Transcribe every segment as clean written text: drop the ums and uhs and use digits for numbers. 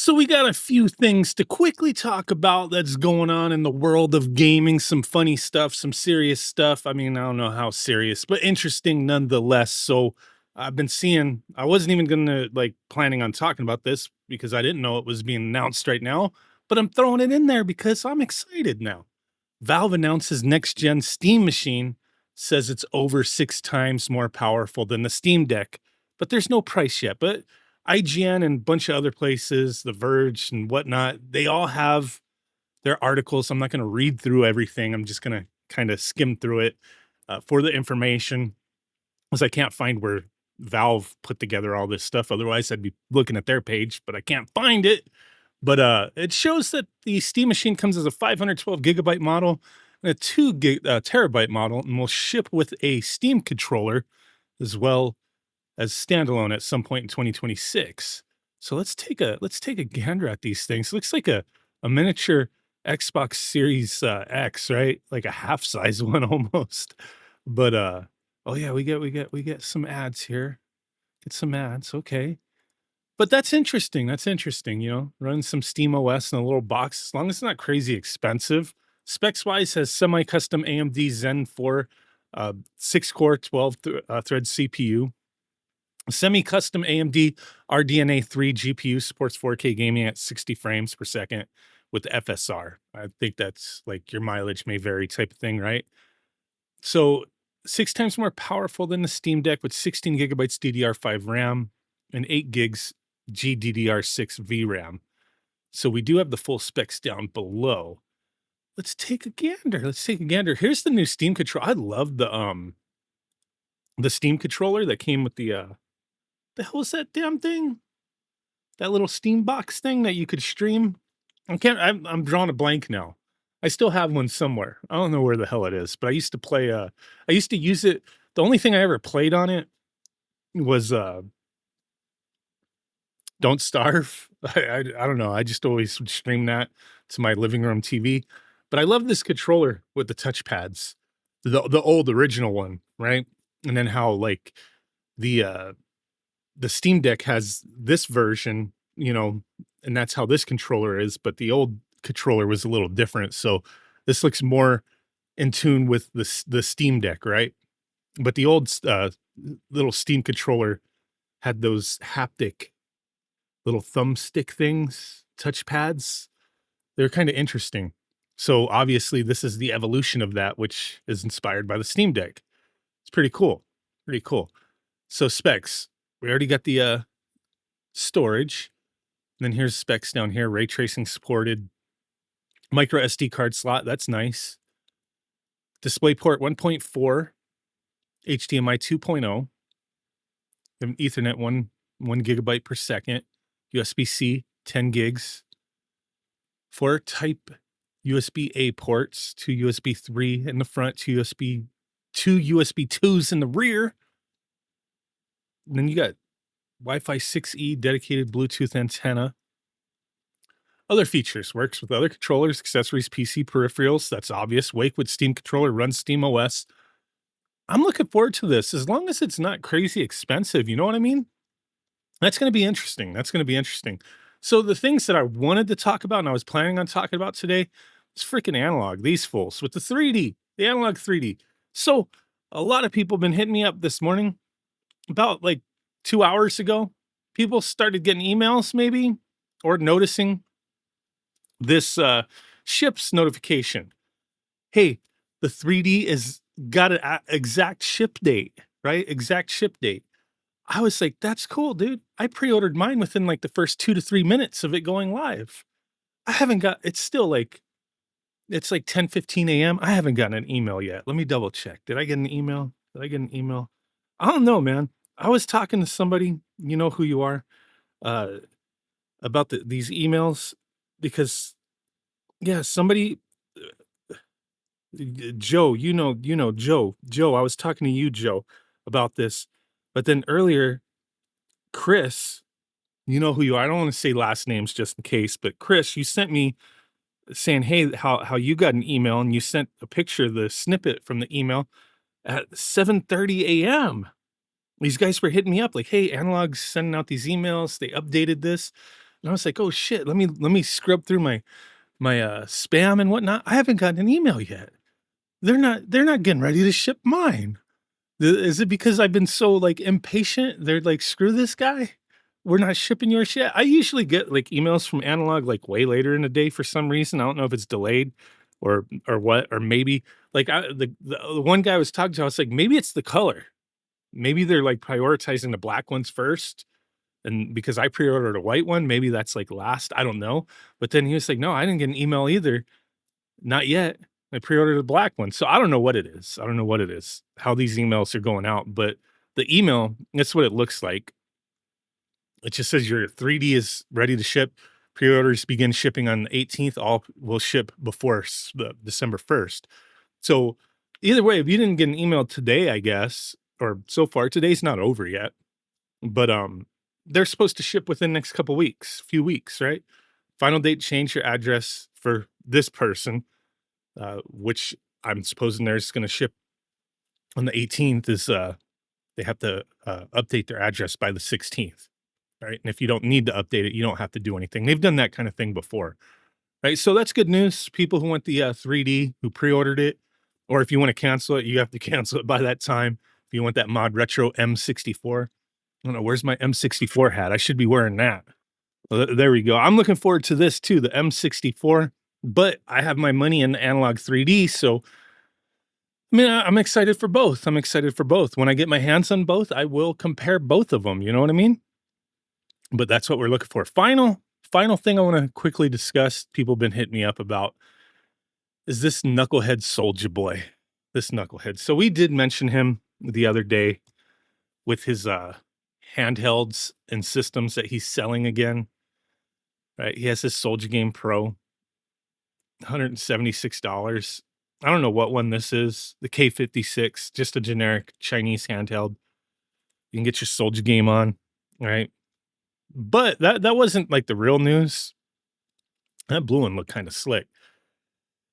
So we got a few things to quickly talk about that's going on in the world of gaming, some funny stuff, some serious stuff. I mean, I don't know how serious, but interesting nonetheless. So I've been seeing I wasn't even going to planning on talking about this because I didn't know it was being announced right now, but I'm throwing it in there because I'm excited now. Valve announces next gen Steam machine, says it's over 6 times more powerful than the Steam Deck, but there's no price yet. But IGN and a bunch of other places, The Verge and whatnot, they all have their articles. I'm not going to read through everything. I'm just going to kind of skim through it for the information, because I can't find where Valve put together all this stuff. Otherwise, I'd be looking at their page, but I can't find it. But it shows that the Steam machine comes as a 512 gigabyte model and a terabyte model, and will ship with a Steam controller as well as standalone at some point in 2026. So let's take a gander at these things. Looks like a miniature Xbox Series X, right? Like a half size one almost. But oh yeah, we get some ads here. Get some ads, okay. But that's interesting. That's interesting. Run some Steam OS in a little box, as long as it's not crazy expensive. Specs wise, has semi custom AMD Zen 4, 6 core, 12 thread CPU. Semi custom AMD RDNA 3 GPU, supports 4K gaming at 60 frames per second with FSR. I think that's like your mileage may vary type of thing, right? So 6 times more powerful than the Steam Deck with 16 gigabytes DDR5 RAM and 8 gigs GDDR6 VRAM. So we do have the full specs down below. Let's take a gander. Let's take a gander. Here's the new Steam controller. I love the Steam controller that came with the hell is that damn thing? That little Steam box thing that you could stream? I'm drawing a blank now. I still have one somewhere. I don't know where the hell it is, but I used to play I used to use it. The only thing I ever played on it was Don't Starve. I don't know. I just always would stream that to my living room TV. But I love this controller with the touchpads. The old original one, right? And then how the uh the Steam Deck has this version, and that's how this controller is, but the old controller was a little different. So this looks more in tune with the Steam Deck, right? But the old little Steam controller had those haptic little thumbstick things, touchpads. They're kind of interesting. So obviously this is the evolution of that, which is inspired by the Steam Deck. It's pretty cool. Pretty cool. So specs, we already got the storage. And then here's specs down here. Ray tracing supported. Micro SD card slot. That's nice. DisplayPort 1.4. HDMI 2.0. An Ethernet 1 gigabyte per second. USB-C 10 gigs. 4 type USB-A ports. 2 USB 3 in the front. 2 USB 2s in the rear. And then you got Wi-Fi 6E dedicated Bluetooth antenna. Other features: works with other controllers, accessories, PC peripherals. That's obvious. Wake with Steam controller, runs Steam OS. I'm looking forward to this, as long as it's not crazy expensive. You know what I mean? That's going to be interesting. That's going to be interesting. So the things that I wanted to talk about and I was planning on talking about today is freaking Analog. These fools with the 3D, the Analog 3D. So a lot of people have been hitting me up this morning, about 2 hours ago. People started getting emails maybe, or noticing this ships notification. Hey, the 3D is got an exact ship date, right? Exact ship date. I was like, that's cool, dude. I pre-ordered mine within the first 2 to 3 minutes of it going live. I haven't got, it's still it's 10:15 a.m. I haven't gotten an email yet. Let me double check. Did I get an email? Did I get an email? I don't know, man. I was talking to somebody, you know who you are, uh, about these emails, because yeah, somebody, Joe, Joe. I was talking to you, Joe, about this, but then earlier, Chris, you know who you are. I don't want to say last names just in case, but Chris, you sent me saying, hey, how you got an email, and you sent a picture of the snippet from the email at 7:30 a.m. These guys were hitting me up like, hey, Analog's sending out these emails. They updated this. And I was like, "Oh shit, let me scrub through my spam and whatnot. I haven't gotten an email yet. They're not getting ready to ship mine. Is it because I've been so, like, impatient? They're like, "Screw this guy. We're not shipping your shit." I usually get, like, emails from Analog, like, way later in the day for some reason. I don't know if it's delayed or what, or maybe, like, the one guy I was talking to, I was like, "Maybe it's the color. Maybe they're, like, prioritizing the black ones first, and because I pre-ordered a white one, maybe that's, like, last." I don't know. But then he was like, "No, I didn't get an email either. Not yet. I pre-ordered a black one." So I don't know what it is. I don't know what it is, how these emails are going out, but the email, that's what it looks like. It just says your 3D is ready to ship. Pre-orders begin shipping on the 18th. All will ship before the December 1st. So either way, if you didn't get an email today, I guess, or so far, today's not over yet, but they're supposed to ship within the next couple weeks, few weeks, right? Final date, change your address for this person, which I'm supposing they're just going to ship on the 18th, is they have to update their address by the 16th, right? And if you don't need to update it, you don't have to do anything. They've done that kind of thing before, right? So that's good news. People who want the 3D, who pre-ordered it, or if you want to cancel it, you have to cancel it by that time. If you want that Mod Retro M64, I don't know, where's my M64 hat? I should be wearing that. Well, there we go. I'm looking forward to this too, the M64, but I have my money in Analog 3D, so I mean, I'm excited for both. I'm excited for both. When I get my hands on both, I will compare both of them. You know what I mean? But that's what we're looking for. Final thing I want to quickly discuss. People have been hitting me up about is this knucklehead Soulja Boy. This knucklehead. So we did mention him the other day with his handhelds and systems that he's selling again. Right? He has his Soulja Game Pro, $176. I don't know what one this is. The K56, just a generic Chinese handheld. You can get your Soulja Game on, right? But that wasn't like the real news. That blue one looked kind of slick.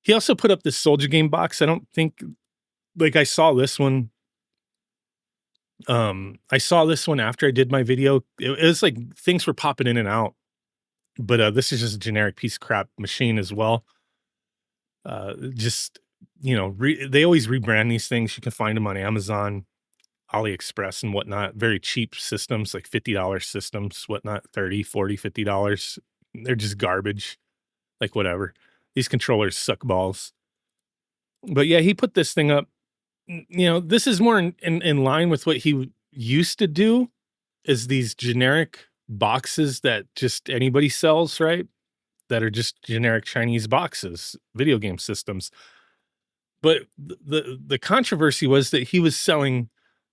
He also put up this Soulja Game box. I don't think, like, I saw this one. I saw this one after I did my video. It was like things were popping in and out. But this is just a generic piece of crap machine as well. Just, they always rebrand these things. You can find them on Amazon, AliExpress and whatnot. Very cheap systems, like $50 systems, whatnot, 30, 40, $50. They're just garbage. Like, whatever. These controllers suck balls. But yeah, he put this thing up. This is more in line with what he used to do, is these generic boxes that just anybody sells, right? That are just generic Chinese boxes, video game systems. But the controversy was that he was selling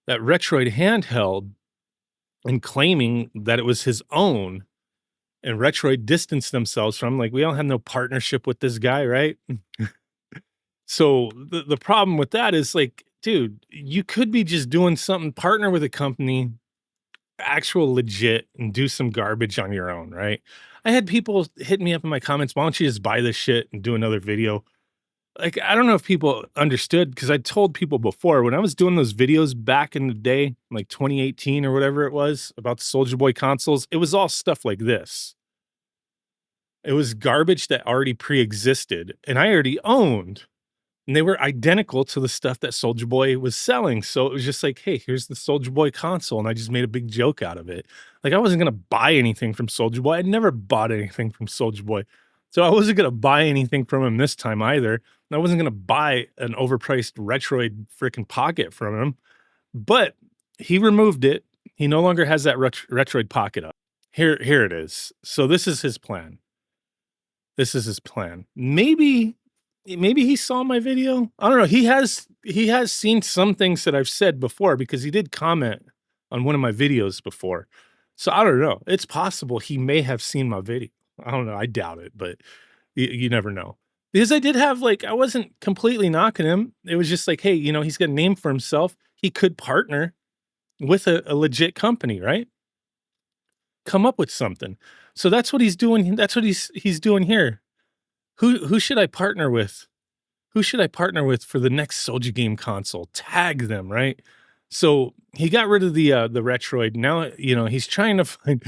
that Retroid handheld and claiming that it was his own, and Retroid distanced themselves from, like, we don't have no partnership with this guy, right? So the problem with that is, like, dude, you could be just doing something, partner with a company, actual legit, and do some garbage on your own, right? I had people hit me up in my comments, "Why don't you just buy this shit and do another video?" Like, I don't know if people understood, because I told people before, when I was doing those videos back in the day, like 2018 or whatever it was, about the Soulja Boy consoles, it was all stuff like this. It was garbage that already pre-existed and I already owned. And they were identical to the stuff that Soulja Boy was selling. So it was just like, hey, here's the Soulja Boy console. And I just made a big joke out of it. Like, I wasn't going to buy anything from Soulja Boy. I'd never bought anything from Soulja Boy. So I wasn't going to buy anything from him this time either. And I wasn't going to buy an overpriced Retroid freaking pocket from him. But he removed it. He no longer has that Retroid pocket up. Here it is. So this is his plan. This is his plan. Maybe he saw my video. I don't know. He has seen some things that I've said before, because he did comment on one of my videos before. So I don't know. It's possible he may have seen my video. I don't know. I doubt it, but you never know. Because I did have, like, I wasn't completely knocking him. It was just like, hey, he's got a name for himself. He could partner with a legit company, right? Come up with something. So that's what he's doing. That's what he's doing here. Who should I partner with? Who should I partner with for the next Soulja Game console? Tag them, right? So he got rid of the Retroid. Now, he's trying to find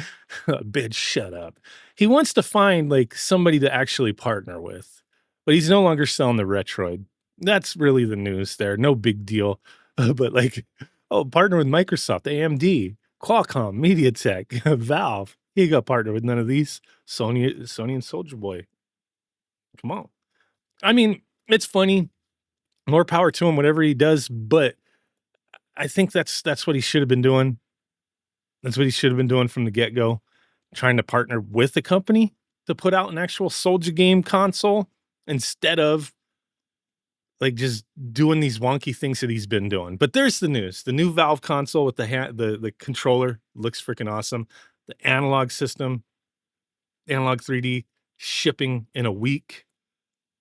bitch, shut up. He wants to find like somebody to actually partner with, but he's no longer selling the Retroid. That's really the news there. No big deal. But like, oh, partner with Microsoft, AMD, Qualcomm, MediaTek, Valve. He got partner with none of these. Sony and Soulja Boy. Come on. I mean, it's funny. More power to him, whatever he does. But I think that's what he should have been doing. That's what he should have been doing from the get go, trying to partner with the company to put out an actual Soulja game console instead of like just doing these wonky things that he's been doing. But there's the news: the new Valve console with the controller looks freaking awesome. The analog system, analog 3D, shipping in a week.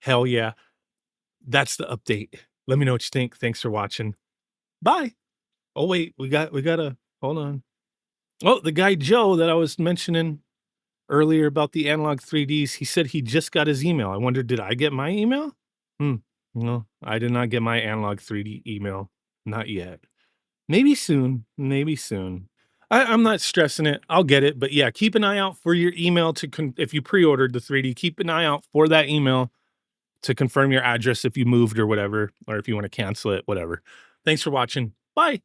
Hell yeah! That's the update. Let me know what you think. Thanks for watching. Bye. Oh wait, we gotta hold on. Oh, the guy Joe that I was mentioning earlier about the Analog 3Ds, he said he just got his email. I wonder, did I get my email? Hmm. No, I did not get my Analog 3D email. Not yet. Maybe soon. Maybe soon. I'm not stressing it. I'll get it. But yeah, keep an eye out for your email if you pre-ordered the 3D, keep an eye out for that email to confirm your address if you moved or whatever, or if you want to cancel it, whatever. Thanks for watching. Bye.